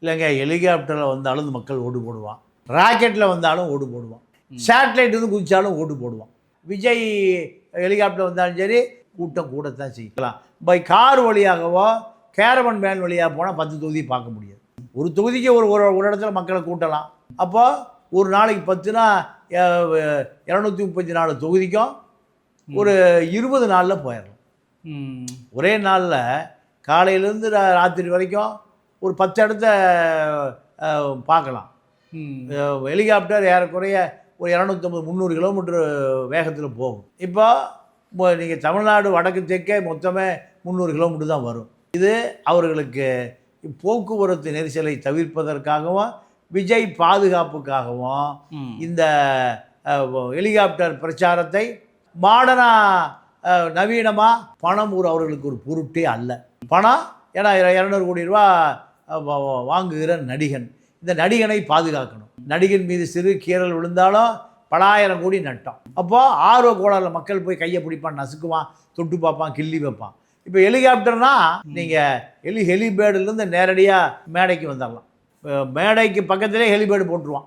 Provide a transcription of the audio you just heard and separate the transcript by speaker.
Speaker 1: இல்லைங்க ஹெலிகாப்டரில் வந்தாலும் இந்த மக்கள் ஓட்டு போடுவான், ராக்கெட்டில் வந்தாலும் ஓட்டு போடுவான், சேட்டலைட் வந்து குதிச்சாலும் ஓட்டு போடுவான். விஜய் ஹெலிகாப்டர் வந்தாலும் சரி கூட்டம் கூடத்தான் செய்யலாம். பை கார் வழியாகவோ கேரவன் வேன் வழியாக போனால் 10 தொகுதி பார்க்க முடியாது. ஒரு தொகுதிக்கு ஒரு ஒரு இடத்துல மக்களை கூட்டலாம். அப்போ ஒரு நாளைக்கு 10னா 234 தொகுதிக்கும் ஒரு 20 நாளில் போயிடலாம். ஒரே நாளில் காலையிலேருந்து ராத்திரி வரைக்கும் ஒரு 10 இடத்த பார்க்கலாம். ஹெலிகாப்டர் ஏறக்குறைய ஒரு 250-300 கிலோமீட்டர் வேகத்தில் போகும். இப்போ நீங்கள் தமிழ்நாடு வடக்கு தெற்கே மொத்தமே 300 கிலோமீட்டர் தான் வரும். இது அவர்களுக்கு போக்குவரத்து நெரிசலை தவிர்ப்பதற்காகவும் விஜய் பாதுகாப்புக்காகவும் இந்த ஹெலிகாப்டர் பிரச்சாரத்தை மாடர்னாக நவீனமாக பணம் அவர்களுக்கு ஒரு பொருட்டே அல்ல. பணம் ஏன்னா 200 கோடி ரூபா வாங்குகிற நடிகன், இந்த நடிகனை பாதுகாக்கணும். நடிகன் மீது சிறு கீறல் விழுந்தாலும் பலாயிரம் கோடி நட்டம். அப்போது ஆர்வ கோளாறில் மக்கள் போய் கையை பிடிப்பான், நசுக்குவான், தொட்டு பார்ப்பான், கிள்ளி வைப்பான். இப்போ ஹெலிகாப்டர்னா நீங்கள் ஹெலிபேர்டுலேருந்து நேரடியாக மேடைக்கு வந்துடலாம். மேடைக்கு பக்கத்திலே ஹெலிபேர்டு போட்டுருவான்.